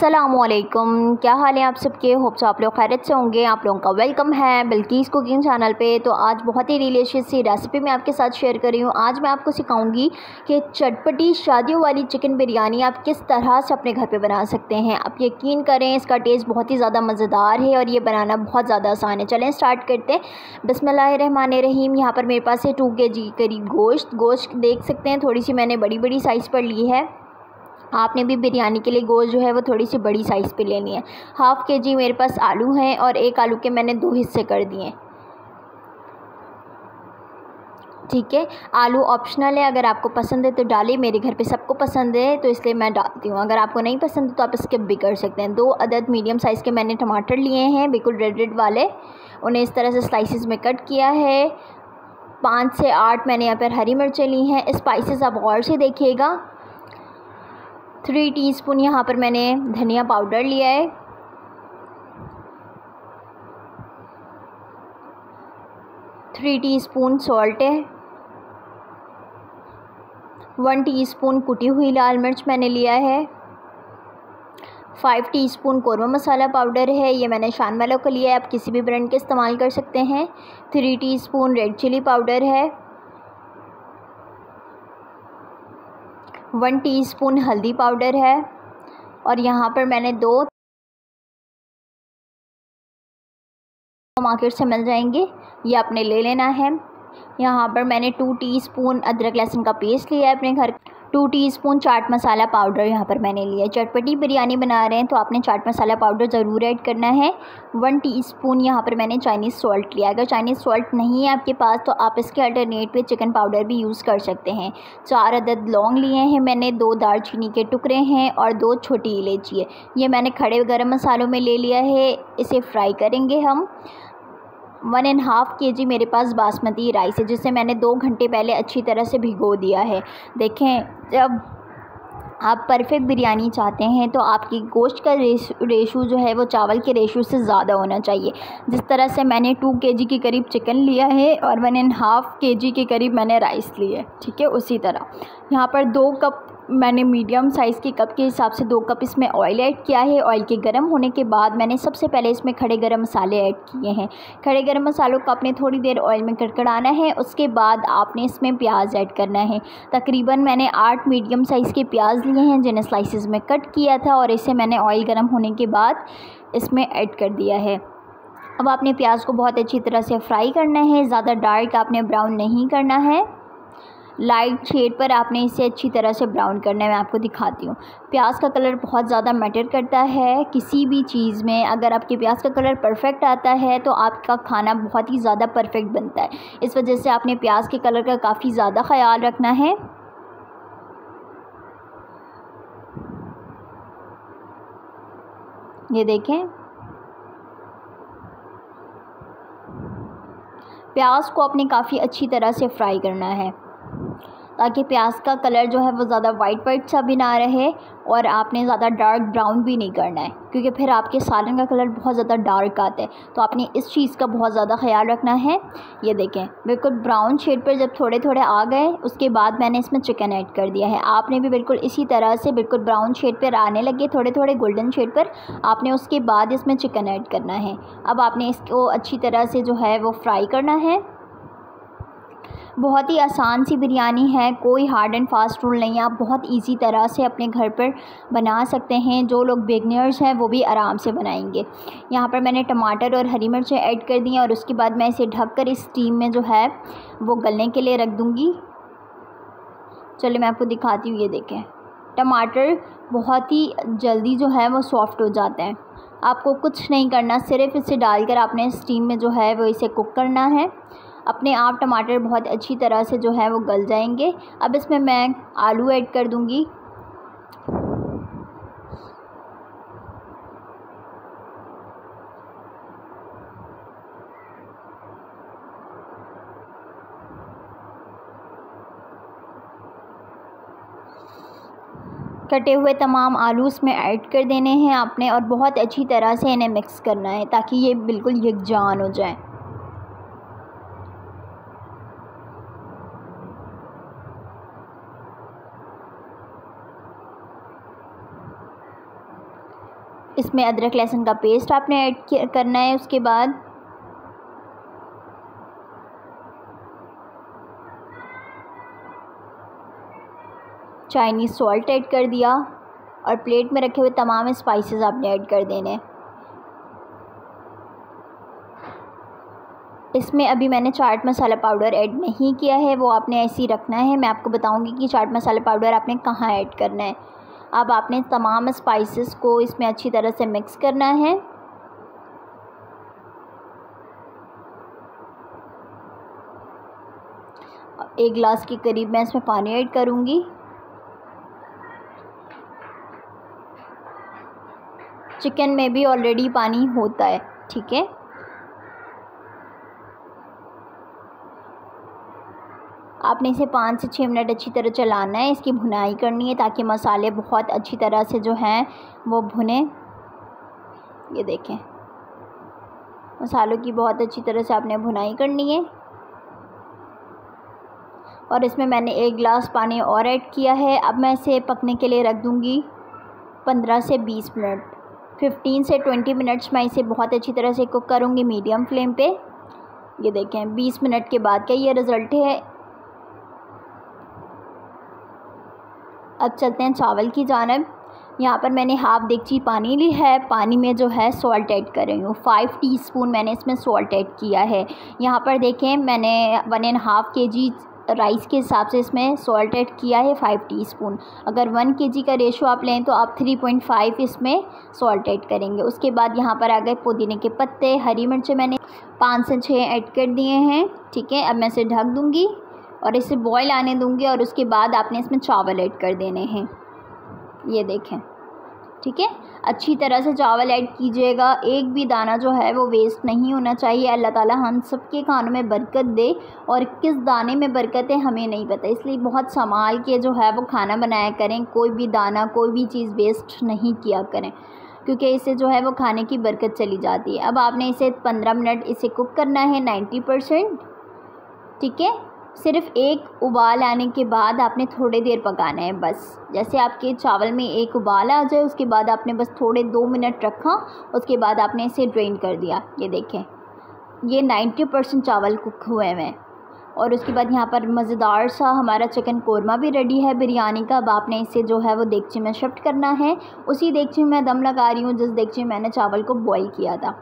अस्सलामुअलैकुम, क्या हाल है आप सबके। होप सो आप लोग खैरियत से होंगे। आप लोगों का वेलकम है बिल्किस कुकिंग चैनल पे। तो आज बहुत ही डिलीशियस सी रेसिपी मैं आपके साथ शेयर कर रही हूँ। आज मैं आपको सिखाऊंगी कि चटपटी शादियों वाली चिकन बिरयानी आप किस तरह से अपने घर पे बना सकते हैं। आप यकीन करें इसका टेस्ट बहुत ही ज़्यादा मज़ेदार है और ये बनाना बहुत ज़्यादा आसान है। चलें स्टार्ट करते हैं। बिस्मिल्लाहिर्रहमानिर्रहीम। यहाँ पर मेरे पास है 2 kg करीब गोश्त देख सकते हैं। थोड़ी सी मैंने बड़ी साइज़ पर ली है। आपने भी बिरयानी के लिए गोश्त जो है वो थोड़ी सी बड़ी साइज़ पे लेनी है। 1/2 kg मेरे पास आलू हैं और एक आलू के मैंने 2 हिस्से कर दिए। ठीक है, आलू ऑप्शनल है, अगर आपको पसंद है तो डालिए। मेरे घर पे सबको पसंद है तो इसलिए मैं डालती हूँ। अगर आपको नहीं पसंद तो आप स्किप भी कर सकते हैं। 2 अदद मीडियम साइज़ के मैंने टमाटर लिए हैं, बिल्कुल रेड वाले। उन्हें इस तरह से स्लाइसिस में कट किया है। 5 से 8 मैंने यहाँ पर हरी मिर्चें ली हैं। स्पाइसेस आप गौर से देखिएगा। 3 टीस्पून यहाँ पर मैंने धनिया पाउडर लिया है। 3 टीस्पून सॉल्ट है। 1 टीस्पून कुटी हुई लाल मिर्च मैंने लिया है। 5 टीस्पून कौरमा मसाला पाउडर है, ये मैंने शान वालों का लिया है, आप किसी भी ब्रांड के इस्तेमाल कर सकते हैं। 3 टीस्पून रेड चिली पाउडर है। 1 टीस्पून हल्दी पाउडर है। और यहाँ पर मैंने 2 मार्केट से मिल जाएंगे, ये आपने ले लेना है। यहाँ पर मैंने 2 टीस्पून अदरक लहसुन का पेस्ट लिया है अपने घर। 2 टीस्पून चाट मसाला पाउडर यहाँ पर मैंने लिया है। चटपटी बिरयानी बना रहे हैं तो आपने चाट मसाला पाउडर ज़रूर ऐड करना है। 1 टीस्पून यहाँ पर मैंने चाइनीज़ सॉल्ट लिया है। अगर चाइनीज़ सॉल्ट नहीं है आपके पास तो आप इसके अल्टरनेट पे चिकन पाउडर भी यूज़ कर सकते हैं। 4 अदद लौंग लिए हैं मैंने, 2 दालचीनी के टुकड़े हैं और 2 छोटी इलायची है। ये मैंने खड़े गरम मसालों में ले लिया है, इसे फ्राई करेंगे हम। 1.5 kg मेरे पास बासमती राइस है, जिसे मैंने 2 घंटे पहले अच्छी तरह से भिगो दिया है। देखें, जब आप परफेक्ट बिरयानी चाहते हैं तो आपकी गोश्त का रेशो जो है वो चावल के रेशो से ज़्यादा होना चाहिए। जिस तरह से मैंने 2 kg के करीब चिकन लिया है और 1.5 kg के करीब मैंने राइस लिए है, ठीक है। उसी तरह यहाँ पर 2 कप मैंने मीडियम साइज़ के कप के हिसाब से 2 कप इसमें ऑयल ऐड किया है। ऑयल के गर्म होने के बाद मैंने सबसे पहले इसमें खड़े गरम मसाले ऐड किए हैं। खड़े गरम मसालों को आपने थोड़ी देर ऑयल में कड़कड़ाना है। उसके बाद आपने इसमें प्याज ऐड करना है। तकरीबन मैंने 8 मीडियम साइज़ के प्याज लिए हैं जिन्हें स्लाइसिस में कट किया था और इसे मैंने ऑयल गर्म होने के बाद इसमें ऐड कर दिया है। अब आपने प्याज को बहुत अच्छी तरह से फ्राई करना है। ज़्यादा डार्क आपने ब्राउन नहीं करना है, लाइट शेड पर आपने इसे अच्छी तरह से ब्राउन करना है। मैं आपको दिखाती हूँ। प्याज का कलर बहुत ज़्यादा मैटर करता है किसी भी चीज़ में। अगर आपके प्याज का कलर परफेक्ट आता है तो आपका खाना बहुत ही ज़्यादा परफेक्ट बनता है। इस वजह से आपने प्याज के कलर का काफ़ी ज़्यादा ख्याल रखना है। ये देखें, प्याज को आपने काफ़ी अच्छी तरह से फ्राई करना है ताकि प्याज का कलर जो है वो ज़्यादा वाइट सा भी ना रहे और आपने ज़्यादा डार्क ब्राउन भी नहीं करना है, क्योंकि फिर आपके सालन का कलर बहुत ज़्यादा डार्क आता है। तो आपने इस चीज़ का बहुत ज़्यादा ख्याल रखना है। ये देखें, बिल्कुल ब्राउन शेड पर जब थोड़े थोड़े आ गए उसके बाद मैंने इसमें चिकन ऐड कर दिया है। आपने भी बिल्कुल इसी तरह से बिल्कुल ब्राउन शेड पर आने लगे थोड़े थोड़े गोल्डन शेड पर, आपने उसके बाद इसमें चिकन ऐड करना है। अब आपने इसको अच्छी तरह से जो है वो फ्राई करना है। बहुत ही आसान सी बिरयानी है, कोई हार्ड एंड फास्ट रूल नहीं है। आप बहुत इजी तरह से अपने घर पर बना सकते हैं। जो लोग बिगनर्स हैं वो भी आराम से बनाएंगे। यहाँ पर मैंने टमाटर और हरी मिर्चें ऐड कर दी हैं और उसके बाद मैं इसे ढककर इस स्टीम में जो है वो गलने के लिए रख दूँगी। चलिए मैं आपको दिखाती हूँ। ये देखें, टमाटर बहुत ही जल्दी जो है वो सॉफ्ट हो जाते हैं। आपको कुछ नहीं करना, सिर्फ इसे डालकर आपने स्टीम में जो है वो इसे कुक करना है। अपने आप टमाटर बहुत अच्छी तरह से जो है वो गल जाएंगे। अब इसमें मैं आलू ऐड कर दूंगी। कटे हुए तमाम आलू इसमें ऐड कर देने हैं आपने और बहुत अच्छी तरह से इन्हें मिक्स करना है ताकि ये बिल्कुल यकजान हो जाए। इसमें अदरक लहसुन का पेस्ट आपने ऐड करना है। उसके बाद चाइनीज़ सॉल्ट ऐड कर दिया और प्लेट में रखे हुए तमाम स्पाइसेस आपने ऐड कर देने। इसमें अभी मैंने चाट मसाला पाउडर ऐड नहीं किया है, वो आपने ऐसे ही रखना है। मैं आपको बताऊंगी कि चाट मसाला पाउडर आपने कहाँ ऐड करना है। अब आपने तमाम स्पाइसेस को इसमें अच्छी तरह से मिक्स करना है। एक गिलास के करीब मैं इसमें पानी ऐड करूंगी। चिकन में भी ऑलरेडी पानी होता है, ठीक है। आपने इसे 5 से 6 मिनट अच्छी तरह चलाना है, इसकी भुनाई करनी है ताकि मसाले बहुत अच्छी तरह से जो हैं वो भुने। ये देखें, मसालों की बहुत अच्छी तरह से आपने भुनाई करनी है। और इसमें मैंने 1 गिलास पानी और ऐड किया है। अब मैं इसे पकने के लिए रख दूँगी 15 से 20 मिनट। 15 से 20 मिनट्स मैं इसे बहुत अच्छी तरह से कुक करूँगी मीडियम फ्लेम पे। ये देखें 20 मिनट के बाद का ये रिज़ल्ट है। अब चलते हैं चावल की जानिब। यहाँ पर मैंने हाफ़ देगची पानी ली है। पानी में जो है सॉल्ट ऐड कर रही हूँ। 5 टीस्पून मैंने इसमें सॉल्ट ऐड किया है। यहाँ पर देखें मैंने 1.5 kg राइस के हिसाब से इसमें सॉल्ट ऐड किया है 5 टीस्पून। अगर 1 kg का रेशो आप लें तो आप 3.5 इसमें सॉल्ट ऐड करेंगे। उसके बाद यहाँ पर आ गए पुदीने के पत्ते, हरी मिर्चें मैंने 5 से 6 ऐड कर दिए हैं, ठीक है। अब मैं इसे ढक दूँगी और इसे बॉईल आने दूँगी और उसके बाद आपने इसमें चावल ऐड कर देने हैं। ये देखें, ठीक है। अच्छी तरह से चावल ऐड कीजिएगा, एक भी दाना जो है वो वेस्ट नहीं होना चाहिए। अल्लाह ताला हम सब के खानों में बरकत दे, और किस दाने में बरकत है हमें नहीं पता, इसलिए बहुत संभाल के जो है वो खाना बनाया करें। कोई भी दाना, कोई भी चीज़ वेस्ट नहीं किया करें, क्योंकि इससे जो है वो खाने की बरकत चली जाती है। अब आपने इसे 15 मिनट इसे कुक करना है 90%, ठीक है। सिर्फ़ एक उबाल आने के बाद आपने थोड़ी देर पकाना है बस। जैसे आपके चावल में एक उबाल आ जाए उसके बाद आपने बस थोड़े 2 मिनट रखा, उसके बाद आपने इसे ड्रेन कर दिया। ये देखें, ये 90% चावल कुक हुए हैं। और उसके बाद यहाँ पर मज़ेदार सा हमारा चिकन कोरमा भी रेडी है बिरयानी का। अब आपने इसे जो है वो देगची में शिफ्ट करना है। उसी देगची में मैं दम लगा रही हूँ जिस देगची में मैंने चावल को बॉईल किया था।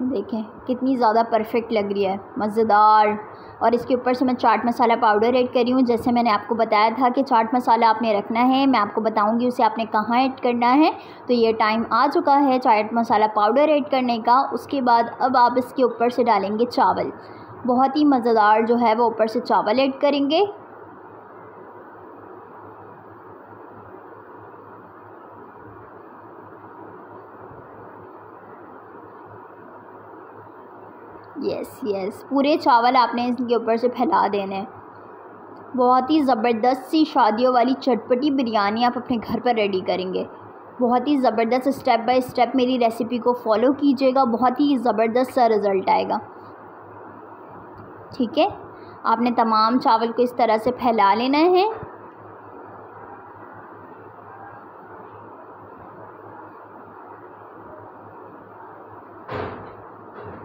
देखें कितनी ज़्यादा परफेक्ट लग रही है, मज़ेदार। और इसके ऊपर से मैं चाट मसाला पाउडर ऐड कर रही हूँ। जैसे मैंने आपको बताया था कि चाट मसाला आपने रखना है, मैं आपको बताऊँगी उसे आपने कहाँ ऐड करना है। तो ये टाइम आ चुका है चाट मसाला पाउडर ऐड करने का। उसके बाद अब आप इसके ऊपर से डालेंगे चावल, बहुत ही मज़ेदार जो है वो ऊपर से चावल ऐड करेंगे। यस, पूरे चावल आपने इसके ऊपर से फैला देने हैं। बहुत ही ज़बरदस्त सी शादियों वाली चटपटी बिरयानी आप अपने घर पर रेडी करेंगे। बहुत ही ज़बरदस्त, स्टेप बाय स्टेप मेरी रेसिपी को फॉलो कीजिएगा, बहुत ही ज़बरदस्त सा रिज़ल्ट आएगा, ठीक है। आपने तमाम चावल को इस तरह से फैला लेना है।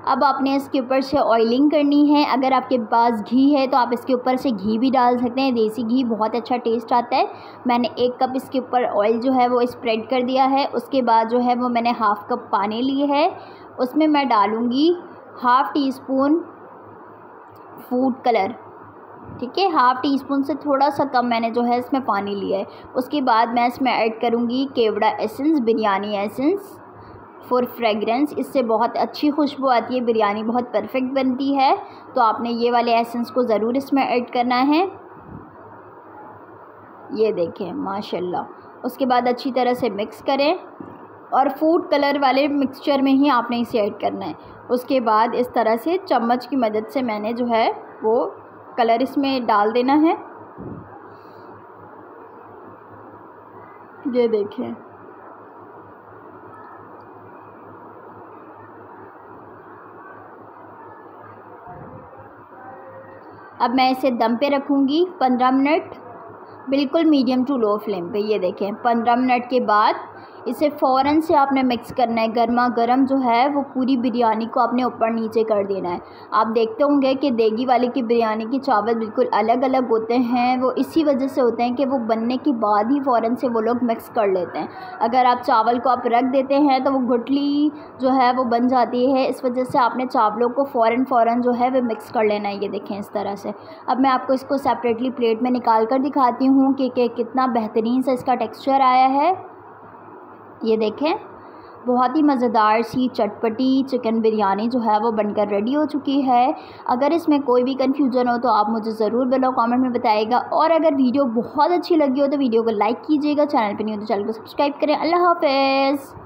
अब आपने इसके ऊपर से ऑयलिंग करनी है। अगर आपके पास घी है तो आप इसके ऊपर से घी भी डाल सकते हैं, देसी घी, बहुत अच्छा टेस्ट आता है। मैंने 1 कप इसके ऊपर ऑयल जो है वो स्प्रेड कर दिया है। उसके बाद जो है वो मैंने हाफ़ कप पानी लिए है, उसमें मैं डालूँगी 1/2 टीस्पून फूड कलर, ठीक है। 1/2 टीस्पून से थोड़ा सा कम मैंने जो है इसमें पानी लिया है। उसके बाद मैं इसमें ऐड करूँगी kewra essence, biryani essence for fragrance. इससे बहुत अच्छी खुशबू आती है, बिरयानी बहुत परफेक्ट बनती है। तो आपने ये वाले एसेंस को ज़रूर इसमें ऐड करना है। ये देखें माशाल्लाह। उसके बाद अच्छी तरह से मिक्स करें और फूड कलर वाले मिक्सचर में ही आपने इसे ऐड करना है। उसके बाद इस तरह से चम्मच की मदद से मैंने जो है वो कलर इसमें डाल देना है। ये देखें, अब मैं इसे दम पे रखूँगी 15 मिनट। बिल्कुल मीडियम टू लो फ्लेम पे। ये देखें 15 मिनट के बाद इसे फ़ौरन से आपने मिक्स करना है। गर्मा गर्म जो है वो पूरी बिरयानी को आपने ऊपर नीचे कर देना है। आप देखते होंगे कि देगी वाले की बिरयानी के चावल बिल्कुल अलग अलग होते हैं। वो इसी वजह से होते हैं कि वो बनने के बाद ही फ़ौरन से वो लोग मिक्स कर लेते हैं। अगर आप चावल को आप रख देते हैं तो वो गुठली जो है वो बन जाती है। इस वजह से आपने चावलों को फ़ौरन जो है वो मिक्स कर लेना है। ये देखें इस तरह से। अब मैं आपको इसको सेपरेटली प्लेट में निकाल कर दिखाती हूँ कि कितना बेहतरीन सा इसका टेक्स्चर आया है। ये देखें बहुत ही मज़ेदार सी चटपटी चिकन बिरयानी जो है वो बनकर रेडी हो चुकी है। अगर इसमें कोई भी कन्फ्यूज़न हो तो आप मुझे ज़रूर बिलो कमेंट में बताइएगा। और अगर वीडियो बहुत अच्छी लगी हो तो वीडियो को लाइक कीजिएगा। चैनल पे नहीं हो तो चैनल को सब्सक्राइब करें। अल्लाह हाफ़िज़।